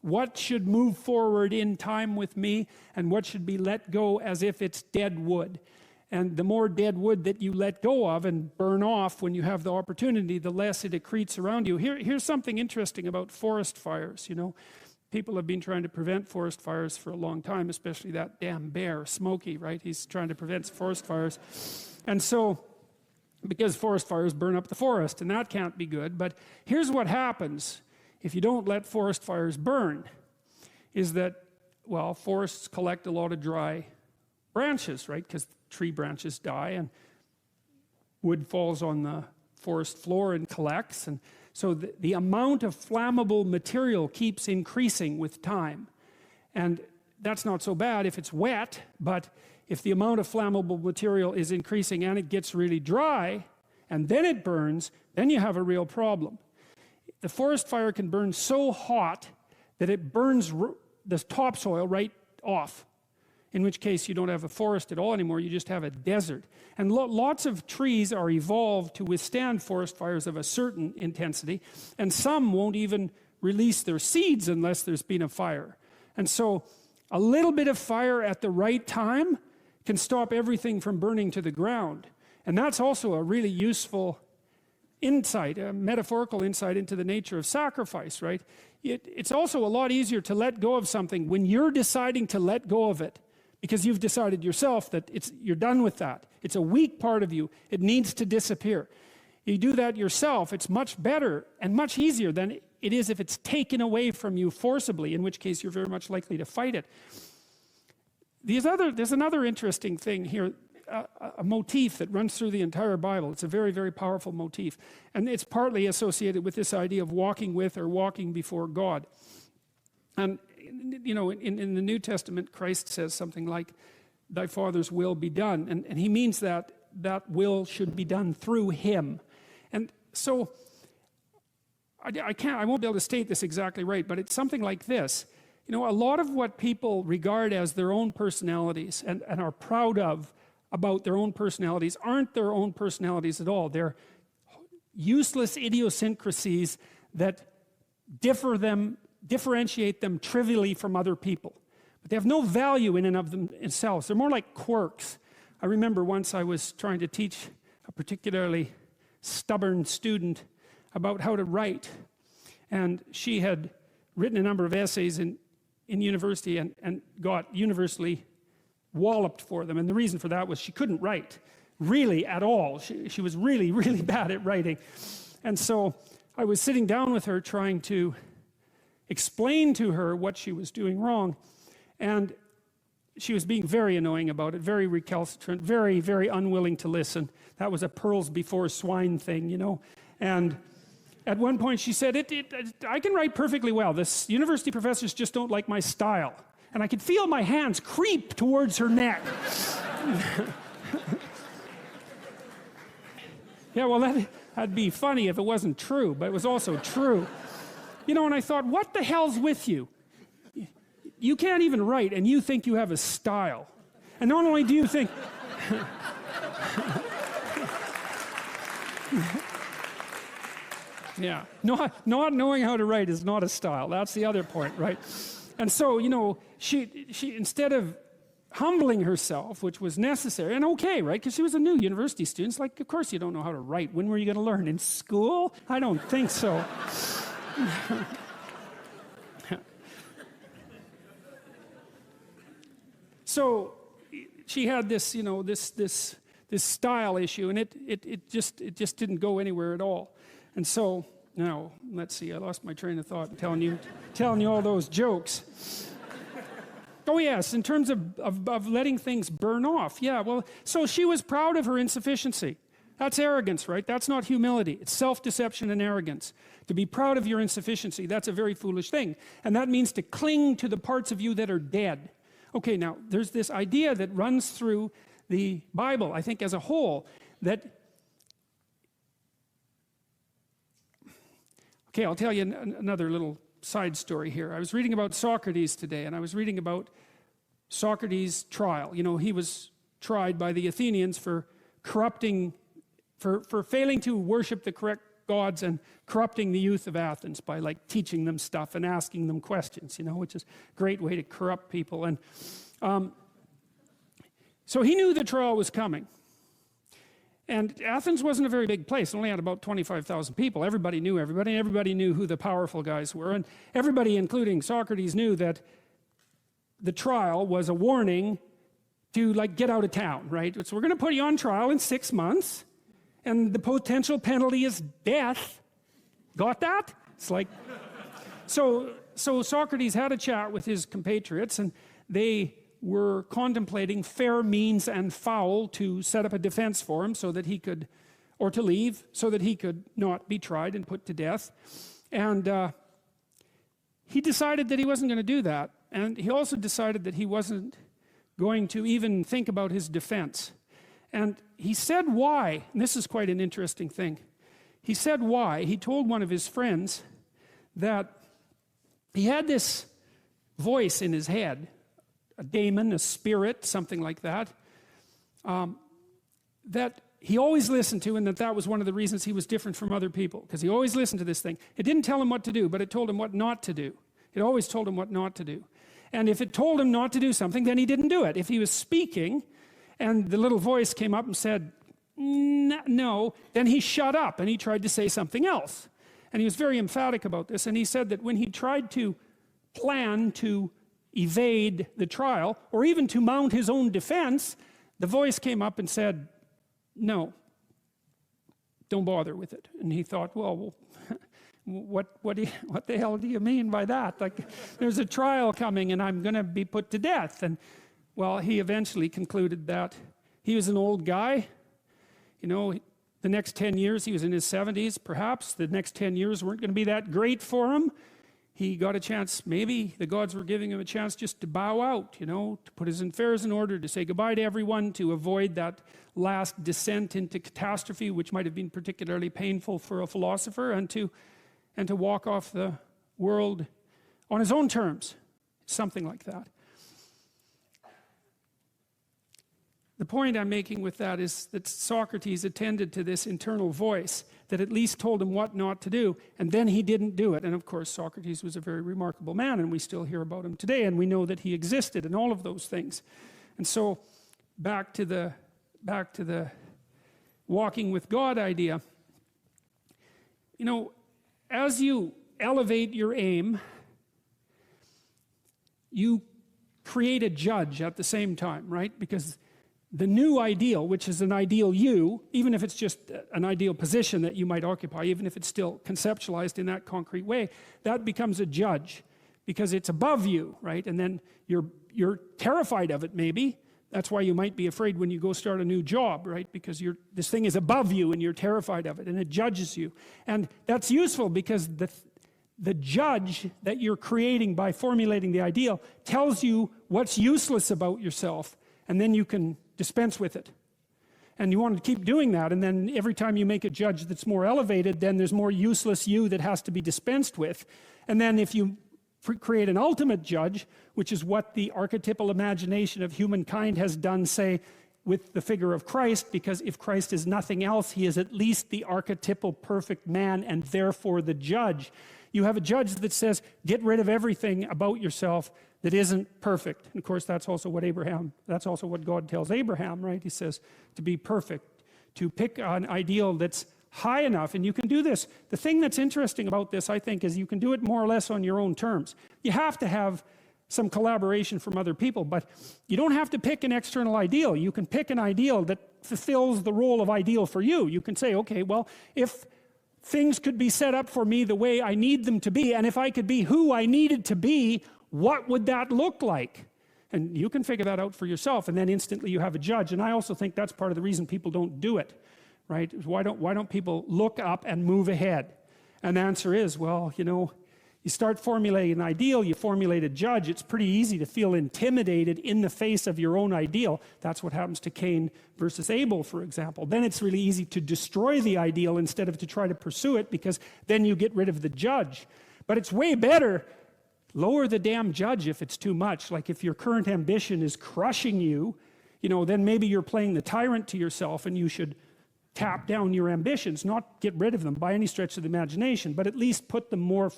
What should move forward in time with me, and what should be let go as if it's dead wood. And the more dead wood that you let go of and burn off when you have the opportunity, the less it accretes around you. Here's something interesting about forest fires. People have been trying to prevent forest fires for a long time, especially that damn bear, Smokey, right? He's trying to prevent forest fires. And so, because forest fires burn up the forest, and that can't be good. But here's what happens if you don't let forest fires burn, is that, well, forests collect a lot of dry branches, right? Because tree branches die and wood falls on the forest floor and collects, and so the amount of flammable material keeps increasing with time. And that's not so bad if it's wet, but if the amount of flammable material is increasing and it gets really dry and then it burns, then you have a real problem. The forest fire can burn so hot that it burns the topsoil right off, in which case you don't have a forest at all anymore, you just have a desert. And lots of trees are evolved to withstand forest fires of a certain intensity, and some won't even release their seeds unless there's been a fire. And so a little bit of fire at the right time can stop everything from burning to the ground. And that's also a really useful insight, a metaphorical insight into the nature of sacrifice, right? It's also a lot easier to let go of something when you're deciding to let go of it, because you've decided yourself that you're done with that. It's a weak part of you. It needs to disappear. You do that yourself, it's much better and much easier than it is if it's taken away from you forcibly, in which case you're very much likely to fight it. There's another interesting thing here, a motif that runs through the entire Bible. It's a very, very powerful motif. And it's partly associated with this idea of walking with or walking before God. And in the New Testament, Christ says something like, thy Father's will be done. And he means that will should be done through him. And so, I won't be able to state this exactly right, but it's something like this. A lot of what people regard as their own personalities and are proud of about their own personalities aren't their own personalities at all. They're useless idiosyncrasies that differentiate them trivially from other people. But they have no value in and of themselves. They're more like quirks. I remember once I was trying to teach a particularly stubborn student about how to write. And she had written a number of essays in university and got universally walloped for them. And the reason for that was she couldn't write, really at all. She was really, really bad at writing. And so I was sitting down with her trying to explain to her what she was doing wrong. And she was being very annoying about it, very recalcitrant, very, very unwilling to listen. That was a pearls before swine thing, And at one point she said, I can write perfectly well. This university professors just don't like my style. And I could feel my hands creep towards her neck. Yeah, well, that'd be funny if it wasn't true, but it was also true. And I thought, what the hell's with you? You can't even write, and you think you have a style. And not only do you think... Yeah, not knowing how to write is not a style. That's the other point, right? And so, she instead of humbling herself, which was necessary, and okay, right? Because she was a new university student. It's like, of course you don't know how to write. When were you going to learn? In school? I don't think so. So she had this, this style issue, and it just didn't go anywhere at all. And so now, let's see, I lost my train of thought telling you all those jokes. Oh yes, in terms of letting things burn off. Yeah, well, so she was proud of her insufficiency. That's arrogance, right? That's not humility. It's self-deception and arrogance. To be proud of your insufficiency, that's a very foolish thing. And that means to cling to the parts of you that are dead. Okay, now, there's this idea that runs through the Bible, I think as a whole, that... Okay, I'll tell you another little side story here. I was reading about Socrates today, and I was reading about Socrates' trial. He was tried by the Athenians for corrupting, for failing to worship the correct gods and corrupting the youth of Athens by like teaching them stuff and asking them questions, which is a great way to corrupt people. And so he knew the trial was coming. And Athens wasn't a very big place. It only had about 25,000 people. Everybody knew everybody. Everybody knew who the powerful guys were. And everybody, including Socrates, knew that the trial was a warning to like get out of town, right? So we're going to put you on trial in 6 months, and the potential penalty is death. Got that? It's like, so Socrates had a chat with his compatriots, and they were contemplating fair means and foul to set up a defense for him so that he could, or to leave, so that he could not be tried and put to death. And he decided that he wasn't going to do that. And he also decided that he wasn't going to even think about his defense. And he said why, and this is quite an interesting thing. He said why. He told one of his friends that he had this voice in his head, a daemon, a spirit, something like that, that he always listened to, and that was one of the reasons he was different from other people, because he always listened to this thing. It didn't tell him what to do, but it told him what not to do. It always told him what not to do. And if it told him not to do something, then he didn't do it. If he was speaking and the little voice came up and said, no, then he shut up and he tried to say something else. And he was very emphatic about this. And he said that when he tried to plan to evade the trial, or even to mount his own defense, the voice came up and said, no, don't bother with it. And he thought, well, what the hell do you mean by that? Like, there's a trial coming and I'm going to be put to death. And well, he eventually concluded that he was an old guy. The next 10 years, he was in his 70s, perhaps. The next 10 years weren't going to be that great for him. He got a chance, maybe the gods were giving him a chance just to bow out, to put his affairs in order, to say goodbye to everyone, to avoid that last descent into catastrophe, which might have been particularly painful for a philosopher, and to walk off the world on his own terms, something like that. The point I'm making with that is that Socrates attended to this internal voice that at least told him what not to do, and then he didn't do it. And of course, Socrates was a very remarkable man, and we still hear about him today, and we know that he existed and all of those things. And so, back to the walking with God idea. As you elevate your aim, you create a judge at the same time, right? Because the new ideal, which is an ideal you, even if it's just an ideal position that you might occupy, even if it's still conceptualized in that concrete way, that becomes a judge because it's above you, right? And then you're terrified of it, maybe. That's why you might be afraid when you go start a new job, right? Because this thing is above you and you're terrified of it and it judges you. And that's useful because the judge that you're creating by formulating the ideal tells you what's useless about yourself, and then you can dispense with it. And you want to keep doing that, and then every time you make a judge that's more elevated, then there's more useless you that has to be dispensed with. And then if you create an ultimate judge, which is what the archetypal imagination of humankind has done, say, with the figure of Christ, because if Christ is nothing else, he is at least the archetypal perfect man and therefore the judge. You have a judge that says, get rid of everything about yourself that isn't perfect. And of course, that's also what God tells Abraham, right? He says to be perfect, to pick an ideal that's high enough, and you can do this. The thing that's interesting about this, I think, is you can do it more or less on your own terms. You have to have some collaboration from other people, but you don't have to pick an external ideal. You can pick an ideal that fulfills the role of ideal for you. You can say, okay, well, if things could be set up for me the way I need them to be, and if I could be who I needed to be, what would that look like? And you can figure that out for yourself, and then instantly you have a judge. And I also think that's part of the reason people don't do it, right? Why don't people look up and move ahead? And the answer is, well, you start formulating an ideal, you formulate a judge, it's pretty easy to feel intimidated in the face of your own ideal. That's what happens to Cain versus Abel, for example. Then it's really easy to destroy the ideal instead of to try to pursue it, because then you get rid of the judge. But it's way better, lower the damn judge if it's too much. Like if your current ambition is crushing you, then maybe you're playing the tyrant to yourself, and you should tap down your ambitions, not get rid of them by any stretch of the imagination, but at least put them more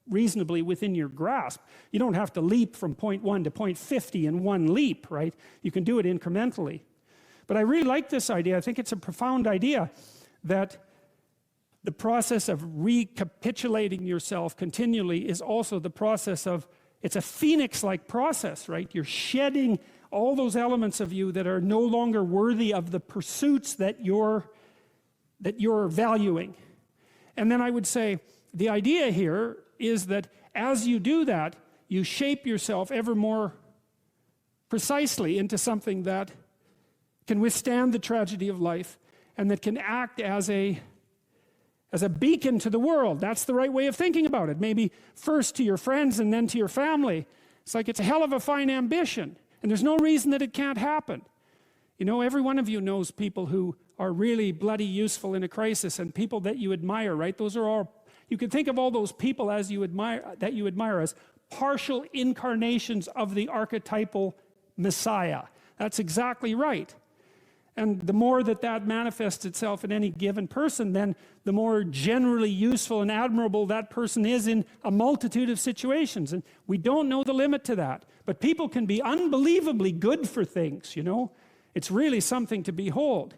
reasonably within your grasp. You don't have to leap from point 1 to point 50 in one leap, right? You can do it incrementally. But I really like this idea. I think it's a profound idea that the process of recapitulating yourself continually is also the process of, it's a phoenix-like process, right? You're shedding all those elements of you that are no longer worthy of the pursuits that you're valuing. And then I would say, the idea here is that as you do that, you shape yourself ever more precisely into something that can withstand the tragedy of life and that can act as a beacon to the world. That's the right way of thinking about it. Maybe first to your friends and then to your family. It's like it's a hell of a fine ambition, and there's no reason that it can't happen. You know, every one of you knows people who are really bloody useful in a crisis, and people that you admire, right? Those are all, you can think of all those people as you admire as partial incarnations of the archetypal Messiah. That's exactly right. And the more that that manifests itself in any given person, then the more generally useful and admirable that person is in a multitude of situations. And we don't know the limit to that. But people can be unbelievably good for things, you know. It's really something to behold.